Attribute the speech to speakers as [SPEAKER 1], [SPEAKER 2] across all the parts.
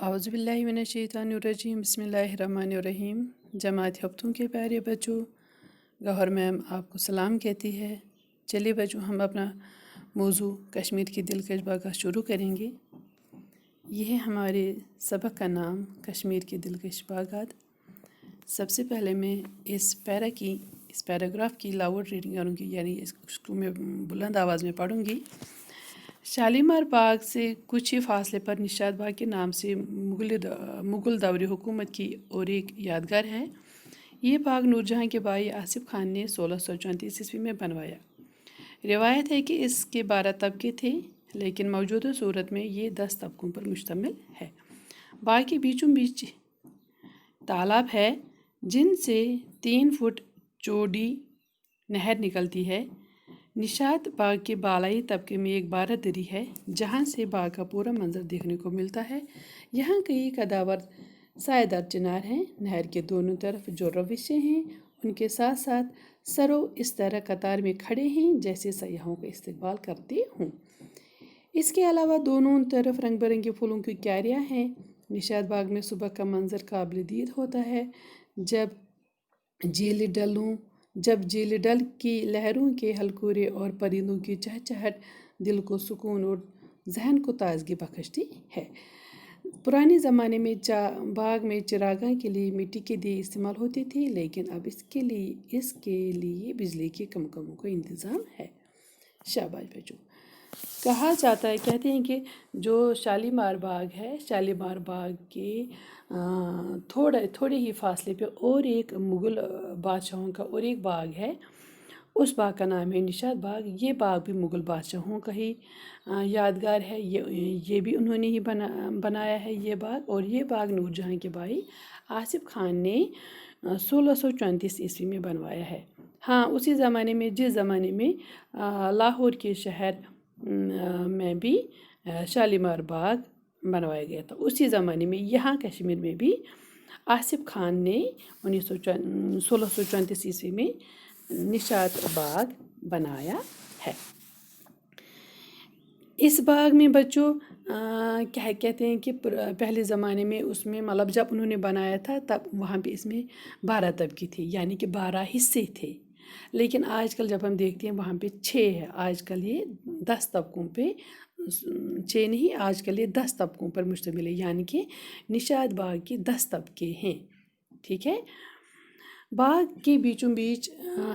[SPEAKER 1] اعوذ باللہ من الشیطان الرجیم بسم اللہ الرحمن الرحیم۔ جماعت ہفتوں کے پیارے بچوں، گوہر میم آپ کو سلام کہتی ہے۔ چلیے بچوں، ہم اپنا موضوع کشمیر کی دلکش باغات شروع کریں گے۔ یہ ہے ہمارے سبق کا نام کشمیر کی دلکش باغات۔ سب سے پہلے میں اس پیراگراف کی لاؤڈ ریڈنگ کروں گی، یعنی اس کو میں بلند آواز میں پڑھوں گی۔ شالیمار باغ سے کچھ ہی فاصلے پر نشاط باغ کے نام سے مغل دور حکومت کی اور ایک یادگار ہے۔ یہ باغ نور جہاں کے بھائی آصف خان نے 1634 عیسوی میں بنوایا۔ روایت ہے کہ اس کے 12 طبقے تھے، لیکن موجودہ صورت میں یہ 10 طبقوں پر مشتمل ہے۔ باغ کے بیچوں بیچ تالاب ہے، جن سے 3 فٹ چوڑی نہر نکلتی ہے۔ نشاط باغ کے بالائی طبقے میں ایک بارہ دری ہے، جہاں سے باغ کا پورا منظر دیکھنے کو ملتا ہے۔ یہاں کئی قداور سایہ دار چنار ہیں۔ نہر کے دونوں طرف جو روشیں ہیں، ان کے ساتھ ساتھ سرو اس طرح قطار میں کھڑے ہیں جیسے سیاحوں کا استقبال کرتے ہوں۔ اس کے علاوہ دونوں طرف رنگ برنگے پھولوں کی کیاریاں ہیں۔ نشاط باغ میں صبح کا منظر قابل دید ہوتا ہے، جب جھیل ڈل کی لہروں کے ہلکورے اور پرندوں کی چہچہٹ دل کو سکون اور ذہن کو تازگی بخشتی ہے۔ پرانے زمانے میں باغ میں چراگاہ کے لیے مٹی کے دیے استعمال ہوتے تھے، لیکن اب اس کے لیے بجلی کے کمکموں کا انتظام ہے۔ شاباش بچوں۔ کہتے ہیں کہ جو شالیمار باغ ہے، شالیمار باغ کے تھوڑے ہی فاصلے پہ اور ایک مغل بادشاہوں کا اور ایک باغ ہے۔ اس باغ کا نام ہے نشاط باغ۔ یہ باغ بھی مغل بادشاہوں کا ہی یادگار ہے۔ یہ بھی انہوں نے ہی بنایا ہے یہ باغ، اور یہ باغ نور جہاں کے بھائی آصف خان نے 1634 عیسوی میں بنوایا ہے۔ ہاں، اسی زمانے میں جس زمانے میں لاہور کے شہر میں بھی شالیمار باغ بنوایا گیا تھا، اسی زمانے میں یہاں کشمیر میں بھی آصف خان نے 1634 عیسوی میں نشاط باغ بنایا ہے۔ اس باغ میں بچوں کیا کہتے ہیں کہ پہلے زمانے میں اس میں جب انہوں نے بنایا تھا تب وہاں پہ اس میں 12 طبقے تھے، یعنی کہ 12 حصے تھے۔ لیکن آج کل جب ہم دیکھتے ہیں وہاں پہ 6 ہے۔ آج کل یہ 10 طبقوں پہ 6 نہیں، آج کل یہ 10 طبقوں پر مشتمل ہے، یعنی کہ نشاط باغ کے 10 طبقے ہیں۔ ٹھیک ہے۔ باغ کے بیچوں بیچ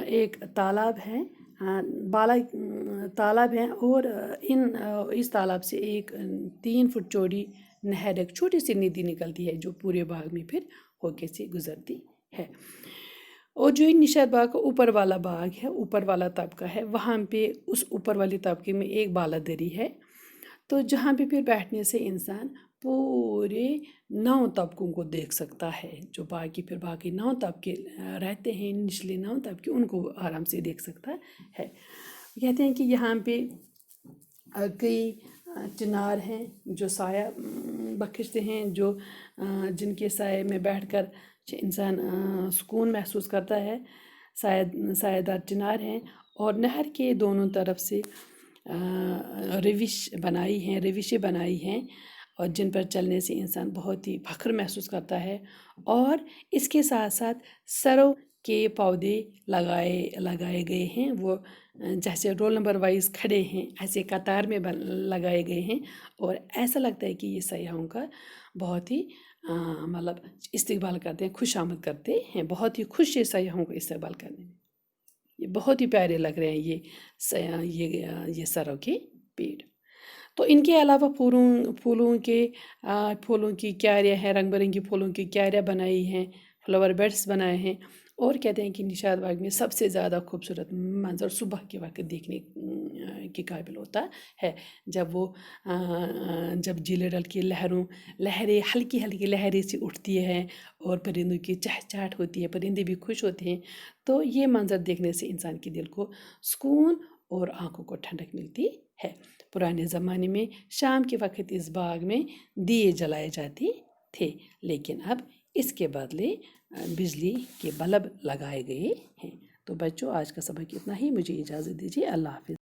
[SPEAKER 1] ایک تالاب ہے، تالاب ہے، اور اس تالاب سے ایک 3 فٹ چوڑی نہر، ایک چھوٹی سی ندی نکلتی ہے جو پورے باغ میں پھر ہوکے سے گزرتی ہے۔ اور جو نشاط باغ کا اوپر والا باغ ہے، اوپر والا طبقہ ہے، وہاں پہ اس اوپر والے طبقے میں ایک بالا دری ہے، تو جہاں پہ پھر بیٹھنے سے انسان پورے 9 طبقوں کو دیکھ سکتا ہے۔ جو باقی 9 طبقے رہتے ہیں، نچلے 9 طبقے، ان کو آرام سے دیکھ سکتا ہے۔ کہتے ہیں کہ یہاں پہ کئی چنار ہیں جو سایہ بخشتے ہیں، جن کے سائے میں بیٹھ کر انسان سکون محسوس کرتا ہے۔ سایہ دار چنار ہیں، اور نہر کے دونوں طرف سے روشیں بنائی ہیں، اور جن پر چلنے سے انسان بہت ہی فخر محسوس کرتا ہے۔ اور اس کے ساتھ ساتھ سرو کے پودے لگائے گئے ہیں، وہ جیسے رول نمبر وائز کھڑے ہیں، ایسے قطار میں لگائے گئے ہیں، اور ایسا لگتا ہے کہ یہ سیاحوں کا بہت ہی استقبال کرتے ہیں، خوش آمد کرتے ہیں، بہت ہی خوش ہے سیاحوں کو استقبال کرنے میں۔ یہ بہت ہی پیارے لگ رہے ہیں یہ سرو کے پیڑ۔ تو ان کے علاوہ پھولوں کی کیاریاں ہیں، رنگ برنگی پھولوں کی کیاریاں بنائی ہیں، فلاور بیڈس بنائے ہیں، اور کہتے ہیں کہ نشاط باغ میں سب سے زیادہ خوبصورت منظر صبح کے وقت دیکھنے کے قابل ہوتا ہے، جب جھیل ڈل کی لہریں ہلکی لہریں سے اٹھتی ہیں، اور پرندوں کی چہچہٹ ہوتی ہے، پرندے بھی خوش ہوتے ہیں، تو یہ منظر دیکھنے سے انسان کے دل کو سکون اور آنکھوں کو ٹھنڈک ملتی ہے۔ پرانے زمانے میں شام کے وقت اس باغ میں دیے جلائے جاتے تھے، لیکن اب اس کے بدلے بجلی کے بلب لگائے گئے ہیں۔ تو بچوں، آج کا سبق اتنا ہی، مجھے اجازت دیجیے، اللہ حافظ۔